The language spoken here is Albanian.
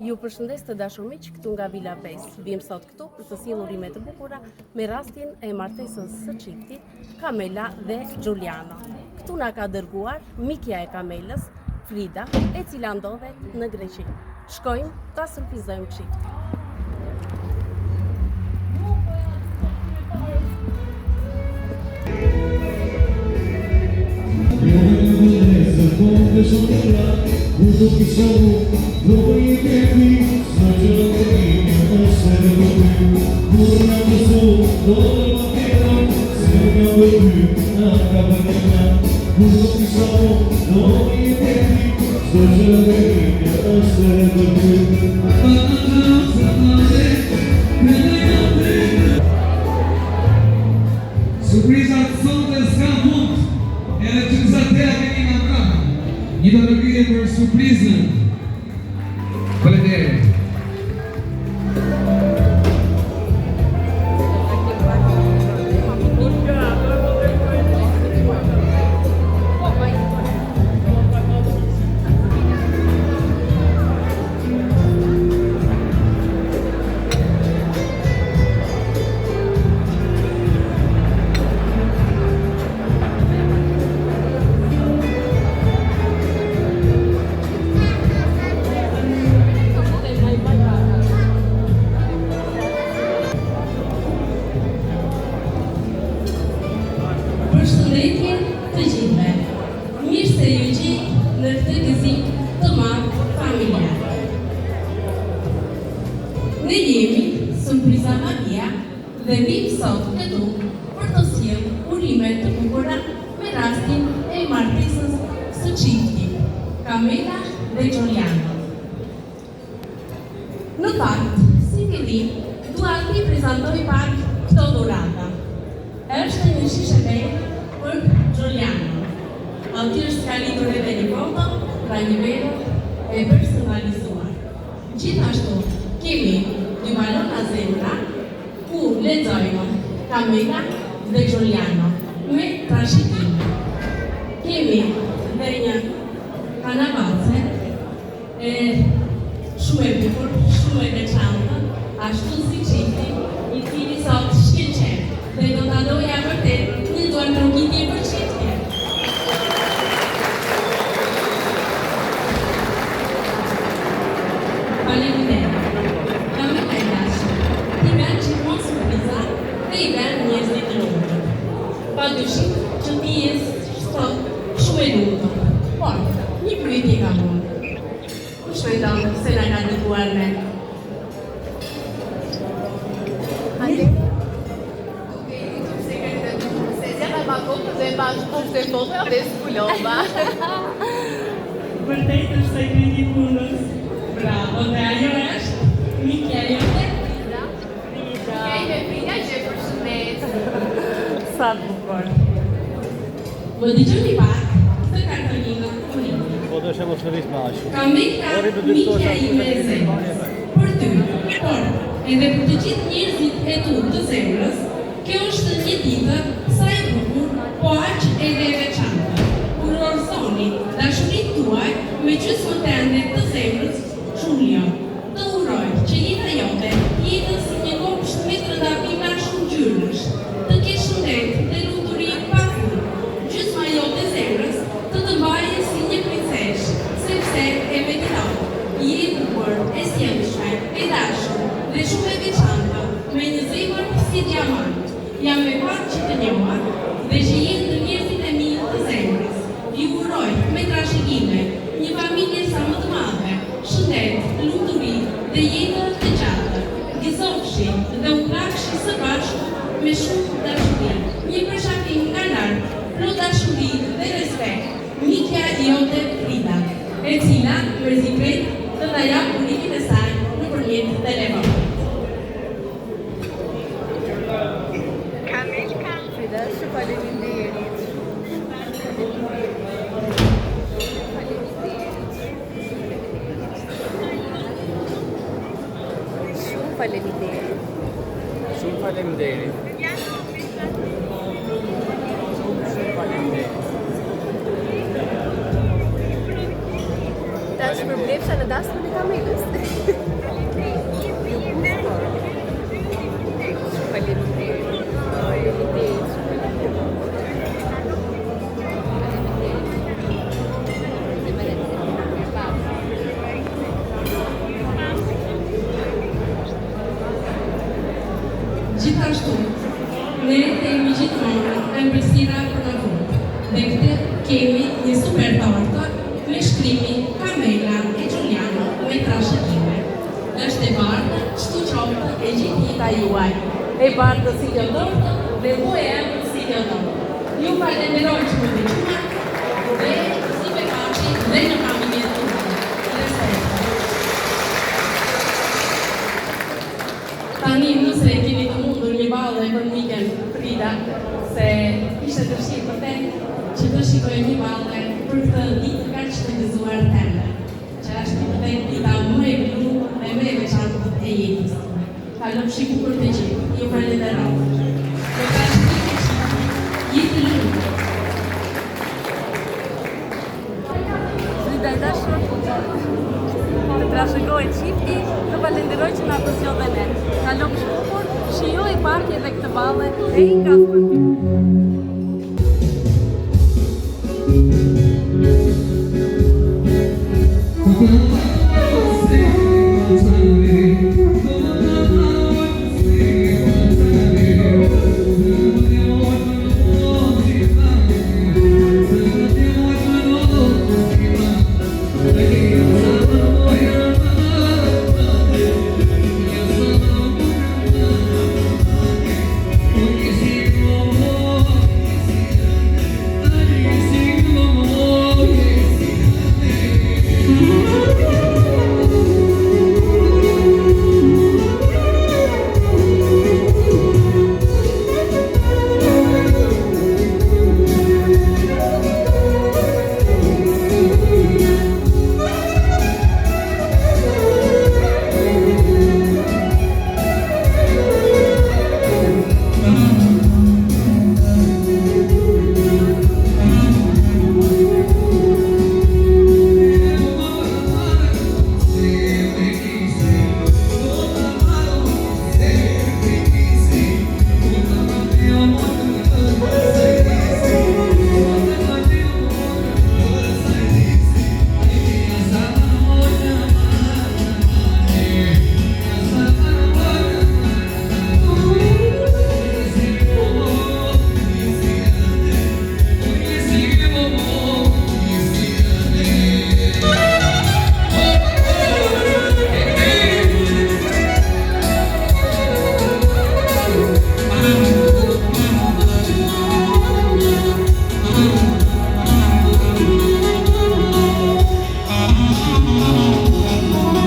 Ju përshëndes të dashur miq këtu nga Vila 5. Vim sot këtu për të sjellur urime të bukura me rastin e martesës së çiftit Kamela dhe Giuliano. Këtu na ka dërguar mikja e Kamelës, Frida, e cila ndodhet në Greqi. Shkojmë ta surprizojmë çiftin. Uso che siamo noi che qui sono essere noi tornando su dove mattina se non più a capanna uso che siamo noi che qui sono essere surpresa sonda skaput edhe që në zatea keni nga pranë. Një të rëgjide për surprizën. Faleminderit. Përshëndetje të gjithëve. Mirë se ju gjej në këtë gëzim të madh familjar. Ne jemi surpriza Maria dhe vim sot këtu për të sjellë urime të bukura me rastin e martesës së çiftit Kamela dhe Giuliano. Në fakt, si fillim, dua t'i prezantoj pak këto dhurata. Është një shishe verë për Giuliano. Aty është kalitur edhe një foto pra një verë e personalizuar. Gjithashtu, kemi një balona zemra ku lexojmë Kamela dhe Giuliano me trashëgim. Kemi dhe një kanavace shumë e bukur, shumë e veçantë, ashtu si çifti i cili sot shkëlqen dhe do ta doja vërtet një duar trokitje për çiftin. Faleminderit. Kamela e dashur, ti bën gjithmonë surpriza dhe i bën njerëzit të lumtur. Padyshim që ti je sot shumë e lumtur. Por, një pyetje kam unë. Kush mendon se na ka dëgjuar ne? Është e foto dhe skulova. Vërtet është sekreti i punës. Bravo, dhe ajo është mikja jote? Frida. Kejme Frida që përshëndet. Sa bukur. Më dëgjoni pak këtë kartolinë unik. Po do shemo shëris me ashtu. Kamela, mikja ime e zemrës. Për ty, por edhe për të gjithë njerëzit e tu të zemrës, kjo është një ditë sa e bukur, po aq edhe e veçantë. Kur orësoni dashurinë tuaj me gjysmën tënde të zemrës, Giulio, të uroj që jeta jote jetë si një kopsht me trëndafima shumë ngjyrash, të kesh shëndet dhe lumturi pafund. Gjysma jote zemrës të të mbajë si një princesh, sepse e meriton. Je e bukur, e sjellshme, e dashur dhe shumë e veçantë, me një zemër si diamant. Jam me pak që të njoha dhe që jenë të njerëzit e mirë të zemrës. Ju uroj me trashëgime, një familje sa më të madhe, shëndet, lumturi dhe jetë të gjatë. Gëzofshi dhe u plakshi së bashku me shumë dashuri. Një përshafim nga lart, plot dashuri dhe respekt, mikja jote Frida, e cila rrezikret të ta jap urimin e saj nëpërmjet telefonit. Frida, shumë faleminderit. Shumë faleminderit. Shumë faleminderit. Ta është përblef Kisha në dasmë në Kamilës. Gjithashtu, ne kemi gjithmonë ëmbëlsira për në fund. Dhe këtë kemi një super tortë me shkrimin Camela e Giuliano me trashëgime. Është e bardhë, çdo qoftë e gjithita juaj. E bardhë si kjo tortë dhe mu e ëmbël si kjo tortë. Ju falenderoj që më dëgjuat dhe si me paçi dhe në familjen tuaj. Respekt. Tani nëse keni të mundur një balle për miken Frida, se ishte dëshirë për te që të shikoj një balle për këtë ditë kaq të gëzuar teme, që është për te dita më e blu dhe më e veçantë e jetës. Kalofshi bukur të gjithë, ju falenderoj. Dhe ka jetë lumë. Frida e dashur, të trashëgoj çifti, të falenderoj që na përzgjodhe ne. Kalofshi bukur, shijoj pak edhe këtë balle e i ka për ty. Você